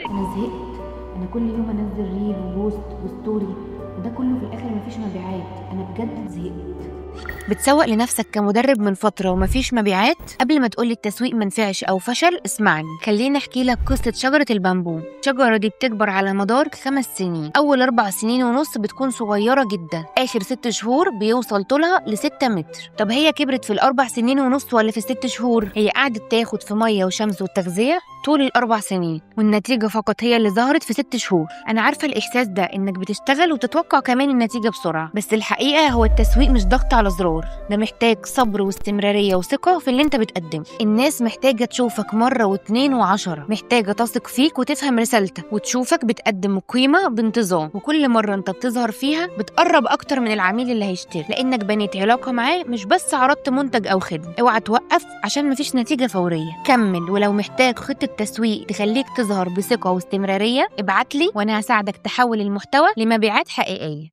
انا زهقت. انا كل يوم انزل ريل وبوست وستوري، وده كله في الاخر مفيش مبيعات. انا بجد زهقت. بتسوق لنفسك كمدرب من فترة ومفيش مبيعات؟ قبل ما تقولي التسويق منفعش أو فشل، اسمعني. خليني أحكي لك قصة شجرة البامبو. الشجرة دي بتكبر على مدار 5 سنين. أول 4 سنين ونص بتكون صغيرة جدا، آخر 6 شهور بيوصل طولها ل6 متر. طب هي كبرت في ال4 سنين ونص ولا في ال6 شهور؟ هي قعدت تاخد في مية وشمس وتغذية طول ال4 سنين، والنتيجة فقط هي اللي ظهرت في 6 شهور. أنا عارفة الإحساس ده، إنك بتشتغل وتتوقع كمان النتيجة بسرعة، بس الحقيقة هو التسويق مش ضغط على زرار، ده محتاج صبر واستمرارية وثقة في اللي انت بتقدمه. الناس محتاجة تشوفك مرة واتنين وعشرة، محتاجة تثق فيك وتفهم رسالتك وتشوفك بتقدم قيمة بانتظام، وكل مرة انت بتظهر فيها بتقرب اكتر من العميل اللي هيشتري، لانك بنيت علاقة معاه مش بس عرضت منتج او خدمة. اوعى توقف عشان مفيش نتيجة فورية، كمل. ولو محتاج خطة تسويق تخليك تظهر بثقة واستمرارية، ابعتلي وانا هساعدك تحول المحتوى لمبيعات حقيقية.